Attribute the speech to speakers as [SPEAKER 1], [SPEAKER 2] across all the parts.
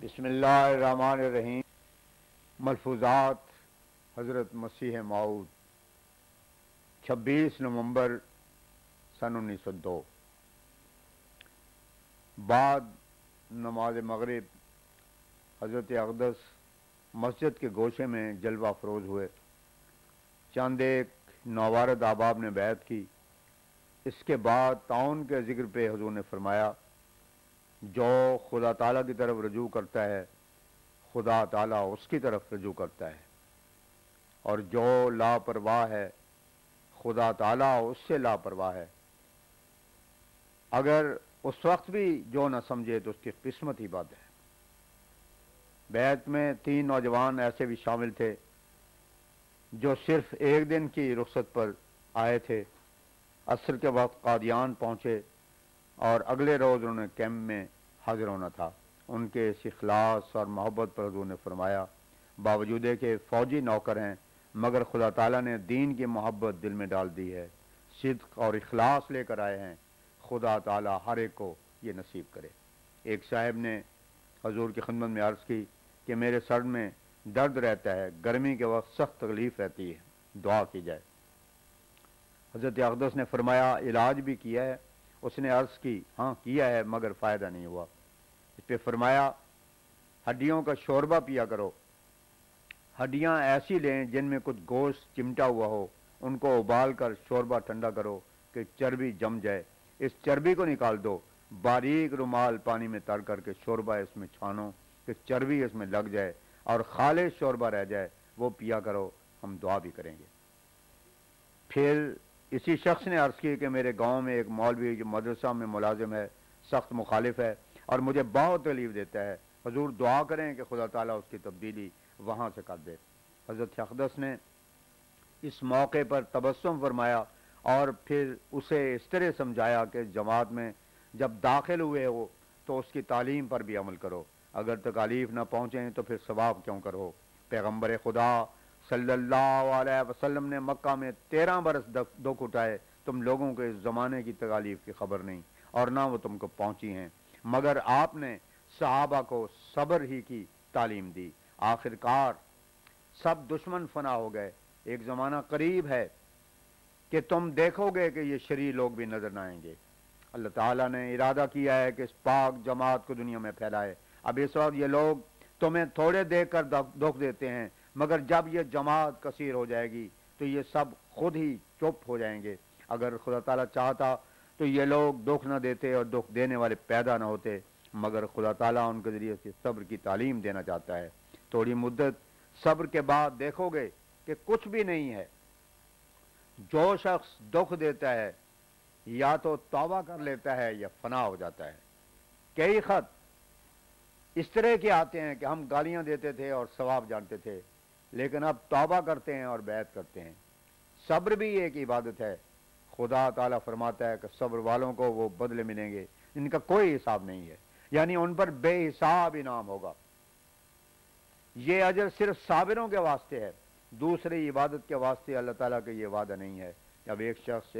[SPEAKER 1] بسم اللہ الرحمن الرحیم۔ ملفوظات حضرت مسیح موعود 26 نومبر سن 1902۔ بعد نماز مغرب حضرت اقدس مسجد کے گوشے میں جلوہ افروز ہوئے۔ چند ایک نوارد احباب نے بیعت کی۔ اس کے بعد تعاون کے ذکر پہ حضور نے فرمایا، جو خدا تعالیٰ کی طرف رجوع کرتا ہے خدا تعالیٰ اس کی طرف رجوع کرتا ہے، اور جو لاپرواہ ہے خدا تعالیٰ اس سے لاپرواہ ہے۔ اگر اس وقت بھی جو نہ سمجھے تو اس کی قسمت ہی بد ہے۔ بیعت میں 3 نوجوان ایسے بھی شامل تھے جو صرف ایک دن کی رخصت پر آئے تھے۔ عصر کے وقت قادیان پہنچے اور اگلے روز انہوں نے کیمپ میں حاضر ہونا تھا۔ ان کے اس اخلاص اور محبت پر حضور نے فرمایا، باوجود کہ فوجی نوکر ہیں مگر خدا تعالیٰ نے دین کی محبت دل میں ڈال دی ہے، صدق اور اخلاص لے کر آئے ہیں، خدا تعالیٰ ہر ایک کو یہ نصیب کرے۔ ایک صاحب نے حضور کی خدمت میں عرض کی کہ میرے سر میں درد رہتا ہے، گرمی کے وقت سخت تکلیف رہتی ہے، دعا کی جائے۔ حضرت اقدس نے فرمایا، علاج بھی کیا ہے؟ اس نے عرض کی، ہاں کیا ہے مگر فائدہ نہیں ہوا۔ اس پہ فرمایا، ہڈیوں کا شوربہ پیا کرو۔ ہڈیاں ایسی لیں جن میں کچھ گوشت چمٹا ہوا ہو، ان کو ابال کر شوربہ ٹھنڈا کرو کہ چربی جم جائے۔ اس چربی کو نکال دو، باریک رومال پانی میں تر کر کے شوربہ اس میں چھانو کہ چربی اس میں لگ جائے اور خالص شوربہ رہ جائے، وہ پیا کرو، ہم دعا بھی کریں گے۔ پھر اسی شخص نے عرض کی کہ میرے گاؤں میں ایک مولوی جو مدرسہ میں ملازم ہے سخت مخالف ہے اور مجھے بہت تکلیف دیتا ہے، حضور دعا کریں کہ خدا تعالیٰ اس کی تبدیلی وہاں سے کر دے۔ حضرت اقدس نے اس موقع پر تبسم فرمایا اور پھر اسے اس طرح سمجھایا کہ جماعت میں جب داخل ہوئے ہو تو اس کی تعلیم پر بھی عمل کرو، اگر تکالیف نہ پہنچیں تو پھر ثواب کیوں کرو۔ پیغمبر خدا صلی اللہ علیہ وسلم نے مکہ میں 13 برس دکھ اٹھائے، تم لوگوں کے اس زمانے کی تکالیف کی خبر نہیں اور نہ وہ تم کو پہنچی ہیں، مگر آپ نے صحابہ کو صبر ہی کی تعلیم دی۔ آخرکار سب دشمن فنا ہو گئے۔ ایک زمانہ قریب ہے کہ تم دیکھو گے کہ یہ شرعی لوگ بھی نظر نہ آئیں گے۔ اللہ تعالیٰ نے ارادہ کیا ہے کہ اس پاک جماعت کو دنیا میں پھیلائے۔ اب اس وقت یہ لوگ تمہیں تھوڑے دیکھ کر دکھ دیتے ہیں، مگر جب یہ جماعت کثیر ہو جائے گی تو یہ سب خود ہی چپ ہو جائیں گے۔ اگر خدا تعالیٰ چاہتا تو یہ لوگ دکھ نہ دیتے اور دکھ دینے والے پیدا نہ ہوتے، مگر خدا تعالیٰ ان کے ذریعے سے صبر کی تعلیم دینا چاہتا ہے۔ تھوڑی مدت صبر کے بعد دیکھو گے کہ کچھ بھی نہیں ہے۔ جو شخص دکھ دیتا ہے یا تو توبہ کر لیتا ہے یا فنا ہو جاتا ہے۔ کئی خط اس طرح کے آتے ہیں کہ ہم گالیاں دیتے تھے اور ثواب جانتے تھے، لیکن اب توبہ کرتے ہیں اور بیعت کرتے ہیں۔ صبر بھی ایک عبادت ہے۔ خدا تعالیٰ فرماتا ہے کہ صبر والوں کو وہ بدلے ملیں گے ان کا کوئی حساب نہیں ہے، یعنی ان پر بے حساب انعام ہوگا۔ یہ اجر صرف صابروں کے واسطے ہے، دوسری عبادت کے واسطے اللہ تعالیٰ کا یہ وعدہ نہیں ہے۔ جب ایک شخص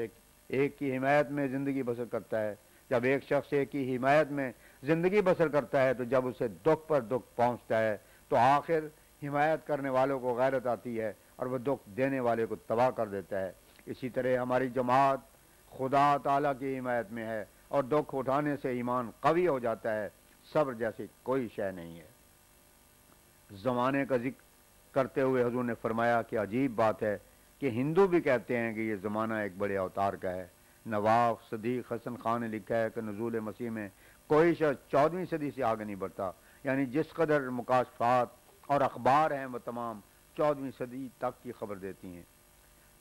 [SPEAKER 1] ایک کی حمایت میں زندگی بسر کرتا ہے، جب ایک شخص ایک کی حمایت میں زندگی بسر کرتا ہے تو جب اسے دکھ پر دکھ پہنچتا ہے تو آخر حمایت کرنے والوں کو غیرت آتی ہے اور وہ دکھ دینے والے کو تباہ کر دیتا ہے۔ اسی طرح ہماری جماعت خدا تعالیٰ کی حمایت میں ہے اور دکھ اٹھانے سے ایمان قوی ہو جاتا ہے۔ صبر جیسی کوئی شے نہیں ہے۔ زمانے کا ذکر کرتے ہوئے حضور نے فرمایا کہ عجیب بات ہے کہ ہندو بھی کہتے ہیں کہ یہ زمانہ ایک بڑے اوتار کا ہے۔ نواب صدیق حسن خان نے لکھا ہے کہ نزول مسیح میں کوئی شخص 14ویں صدی سے آگے نہیں بڑھتا، یعنی جس قدر مکاشفات اور اخبار ہیں وہ تمام 14ویں صدی تک کی خبر دیتی ہیں۔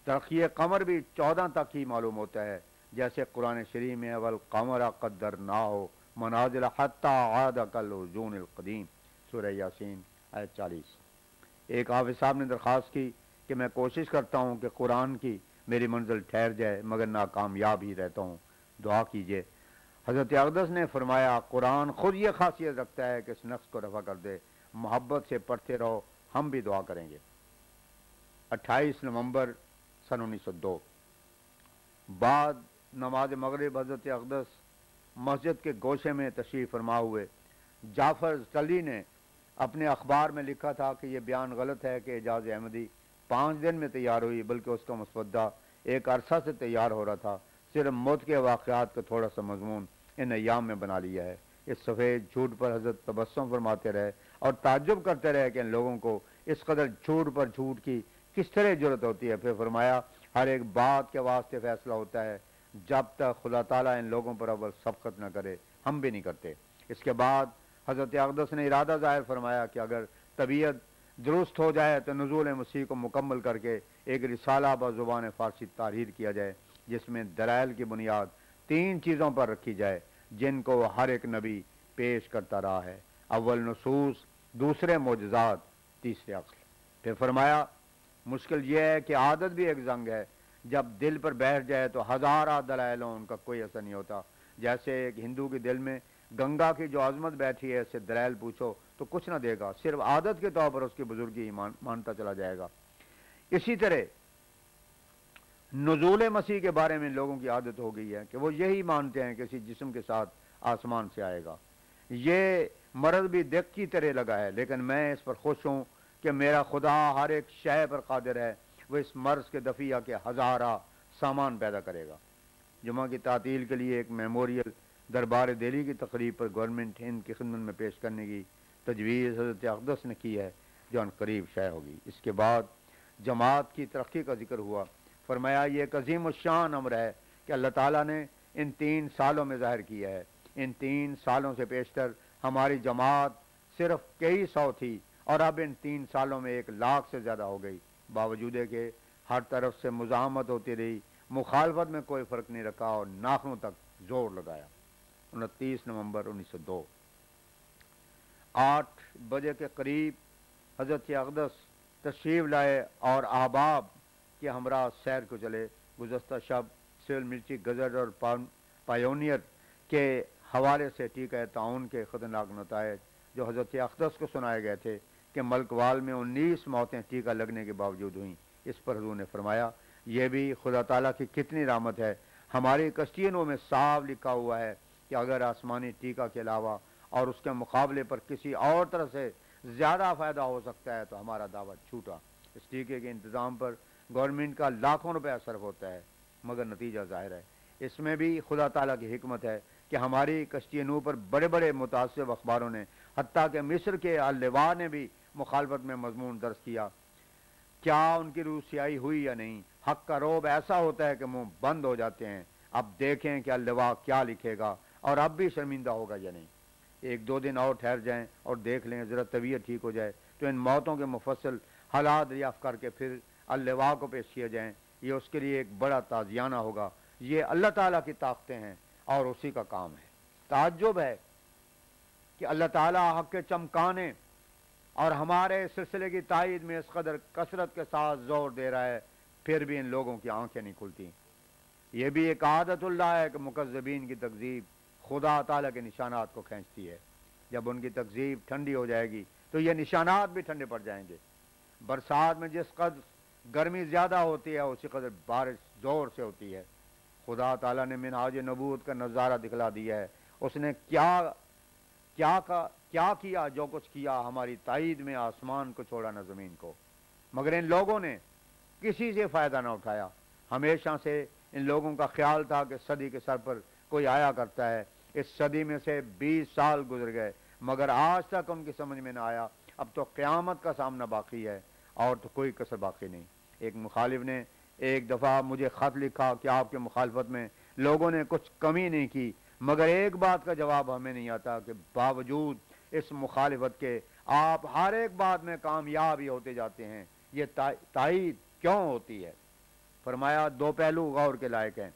[SPEAKER 1] ترقی قمر بھی 14 تک ہی معلوم ہوتا ہے، جیسے قرآن شریف میں والقمر قدرناہ منازل حتی عاد کالعرجون القدیم، سورہ یاسین آیت 40۔ ایک حافظ صاحب نے درخواست کی کہ میں کوشش کرتا ہوں کہ قرآن کی میری منزل ٹھہر جائے مگر ناکامیاب ہی رہتا ہوں، دعا کیجیے۔ حضرت اقدس نے فرمایا، قرآن خود یہ خاصیت رکھتا ہے کہ اس نقص کو رفع کر دے، محبت سے پڑھتے رہو، ہم بھی دعا کریں گے۔ 28 نومبر سن 1902 بعد نماز مغرب حضرت اقدس مسجد کے گوشے میں تشریف فرما ہوئے۔ جعفر تلی نے اپنے اخبار میں لکھا تھا کہ یہ بیان غلط ہے کہ اعجاز احمدی 5 دن میں تیار ہوئی، بلکہ اس کا مسودہ ایک عرصہ سے تیار ہو رہا تھا۔ صرف موت کے واقعات کا تھوڑا سا مضمون ان ایام میں بنا لیا ہے۔ اس سفید جھوٹ پر حضرت تبسم فرماتے رہے اور تعجب کرتے رہے کہ ان لوگوں کو اس قدر جھوٹ پر جھوٹ کی کس طرح جرت ہوتی ہے۔ پھر فرمایا ہر ایک بات کے واسطے فیصلہ ہوتا ہے، جب تک خدا تعالیٰ ان لوگوں پر اول سبقت نہ کرے ہم بھی نہیں کرتے۔ اس کے بعد حضرت اقدس نے ارادہ ظاہر فرمایا کہ اگر طبیعت درست ہو جائے تو نزول مسیح کو مکمل کر کے ایک رسالہ بزبان فارسی تحریر کیا جائے، جس میں دلائل کی بنیاد 3 چیزوں پر رکھی جائے جن کو وہ ہر ایک نبی پیش کرتا رہا ہے: اول نصوص، دوسرے معجزات، تیسرے عقل۔ پھر فرمایا مشکل یہ ہے کہ عادت بھی ایک زنگ ہے، جب دل پر بیٹھ جائے تو ہزارہ دلائل ہوں ان کا کوئی اثر نہیں ہوتا۔ جیسے ایک ہندو کے دل میں گنگا کی جو عظمت بیٹھی ہے، اس سے دلائل پوچھو تو کچھ نہ دے گا، صرف عادت کے طور پر اس کی بزرگی ہی مانتا چلا جائے گا۔ اسی طرح نزول مسیح کے بارے میں لوگوں کی عادت ہو گئی ہے کہ وہ یہی مانتے ہیں کہ کسی جسم کے ساتھ آسمان سے آئے گا۔ یہ مرض بھی دیکھ کی طرح لگا ہے، لیکن میں اس پر خوش ہوں کہ میرا خدا ہر ایک شے پر قادر ہے، وہ اس مرض کے دفیہ کے ہزارہ سامان پیدا کرے گا۔ جمعہ کی تعطیل کے لیے ایک میموریل دربار دہلی کی تقریب پر گورنمنٹ ہند کی خدمت میں پیش کرنے کی تجویز حضرت اقدس نے کی ہے، جو ان قریب شائع ہوگی۔ اس کے بعد جماعت کی ترقی کا ذکر ہوا۔ فرمایا یہ ایک عظیم الشان امر ہے کہ اللہ تعالیٰ نے ان 3 سالوں میں ظاہر کیا ہے۔ ان 3 سالوں سے پیشتر ہماری جماعت صرف کئی سو تھی، اور اب ان 3 سالوں میں 1 لاکھ سے زیادہ ہو گئی، باوجود کہ ہر طرف سے مزاحمت ہوتی رہی، مخالفت میں کوئی فرق نہیں رکھا اور ناخنوں تک زور لگایا۔ 29 نومبر 1902 8 بجے کے قریب حضرت اقدس تشریف لائے اور احباب کے ہمراہ سیر کو چلے۔ گزشتہ شب سول مرچی گزر اور پائونیئر کے حوالے سے ٹیکہ تعاون کے خطرناک نتائج جو حضرت اقدس کو سنائے گئے تھے کہ ملک وال میں 19 موتیں ٹیکہ لگنے کے باوجود ہوئیں۔ اس پر حضور نے فرمایا یہ بھی خدا تعالیٰ کی کتنی رحمت ہے، ہماری کشتینوں میں صاف لکھا ہوا ہے کہ اگر آسمانی ٹیکہ کے علاوہ اور اس کے مقابلے پر کسی اور طرح سے زیادہ فائدہ ہو سکتا ہے تو ہمارا دعوت چھوٹا۔ اس ٹیکے کے انتظام پر گورنمنٹ کا لاکھوں روپے صرف ہوتا ہے، مگر نتیجہ ظاہر ہے۔ اس میں بھی خدا تعالیٰ کی حکمت ہے کہ ہماری کشتی نو پر بڑے بڑے متعصب اخباروں نے، حتیٰ کہ مصر کے اللواء نے بھی مخالفت میں مضمون درج کیا۔ کیا ان کی روح سیاہی ہوئی یا نہیں؟ حق کا رعب ایسا ہوتا ہے کہ منہ بند ہو جاتے ہیں۔ اب دیکھیں کہ اللواء کیا لکھے گا اور اب بھی شرمندہ ہوگا یا نہیں۔ 1-2 دن اور ٹھہر جائیں اور دیکھ لیں، ذرا طبیعت ٹھیک ہو جائے تو ان موتوں کے مفصل حالات دریافت کر کے پھر اللواء کو پیش کیے جائیں۔ یہ اس کے لیے ایک بڑا تازیانہ ہوگا۔ یہ اللہ تعالیٰ کی طاقتیں ہیں اور اسی کا کام ہے۔ تعجب ہے کہ اللہ تعالیٰ حق کے چمکانے اور ہمارے سلسلے کی تائید میں اس قدر کثرت کے ساتھ زور دے رہا ہے، پھر بھی ان لوگوں کی آنکھیں نہیں کھلتی۔ یہ بھی ایک عادت اللہ ہے کہ مکذبین کی تکذیب خدا تعالیٰ کے نشانات کو کھینچتی ہے۔ جب ان کی تکذیب ٹھنڈی ہو جائے گی تو یہ نشانات بھی ٹھنڈے پڑ جائیں گے۔ برسات میں جس قدر گرمی زیادہ ہوتی ہے اسی قدر بارش زور سے ہوتی ہے۔ خدا تعالیٰ نے منہاج نبوت کا نظارہ دکھلا دیا ہے۔ اس نے کیا کیا، جو کچھ کیا ہماری تائید میں آسمان کو چھوڑا نہ زمین کو، مگر ان لوگوں نے کسی سے فائدہ نہ اٹھایا۔ ہمیشہ سے ان لوگوں کا خیال تھا کہ صدی کے سر پر کوئی آیا کرتا ہے۔ اس صدی میں سے 20 سال گزر گئے مگر آج تک ان کی سمجھ میں نہ آیا۔ اب تو قیامت کا سامنا باقی ہے اور تو کوئی کسر باقی نہیں۔ ایک مخالف نے ایک دفعہ مجھے خط لکھا کہ آپ کے مخالفت میں لوگوں نے کچھ کمی نہیں کی، مگر ایک بات کا جواب ہمیں نہیں آتا کہ باوجود اس مخالفت کے آپ ہر ایک بات میں کامیاب ہی ہوتے جاتے ہیں، یہ تائید کیوں ہوتی ہے؟ فرمایا 2 پہلو غور کے لائق ہیں۔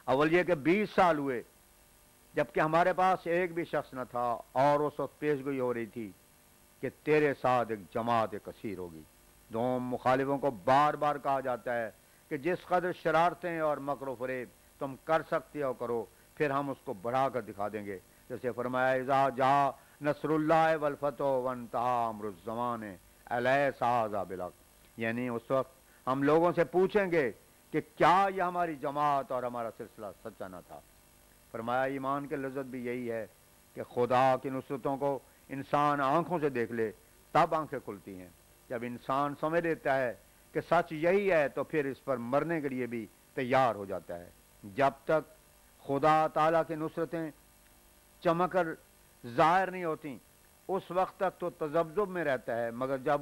[SPEAKER 1] اول یہ کہ 20 سال ہوئے جبکہ ہمارے پاس ایک بھی شخص نہ تھا، اور اس وقت پیشگوئی ہو رہی تھی کہ تیرے ساتھ ایک جماعت کثیر ہوگی۔ دوم مخالفوں کو بار بار کہا جاتا ہے کہ جس قدر شرارتیں اور مکر و فریب تم کر سکتے ہو کرو، پھر ہم اس کو بڑھا کر دکھا دیں گے۔ جیسے فرمایا اذا جاء نصر اللہ والفتح وانتہا امر الزمان الیس ھذا بالحق، یعنی اس وقت ہم لوگوں سے پوچھیں گے کہ کیا یہ ہماری جماعت اور ہمارا سلسلہ سچا نہ تھا؟ فرمایا ایمان کی لذت بھی یہی ہے کہ خدا کی نصرتوں کو انسان آنکھوں سے دیکھ لے تب آنکھیں کھلتی ہیں۔ جب انسان سمجھ لیتا ہے کہ سچ یہی ہے تو پھر اس پر مرنے کے لیے بھی تیار ہو جاتا ہے۔ جب تک خدا تعالیٰ کی نصرتیں چمک کر ظاہر نہیں ہوتی اس وقت تک تو تذبذب میں رہتا ہے، مگر جب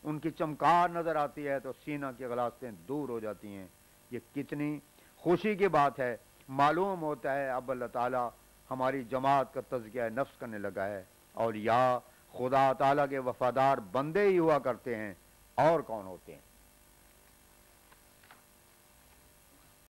[SPEAKER 1] ان کی چمکار نظر آتی ہے تو سینہ کی غلاظتیں دور ہو جاتی ہیں۔ یہ کتنی خوشی کی بات ہے۔ معلوم ہوتا ہے اب اللہ تعالیٰ ہماری جماعت کا تزکیہ نفس کرنے لگا ہے۔ اولیاء خدا تعالیٰ کے وفادار بندے ہی ہوا کرتے ہیں، اور کون ہوتے ہیں؟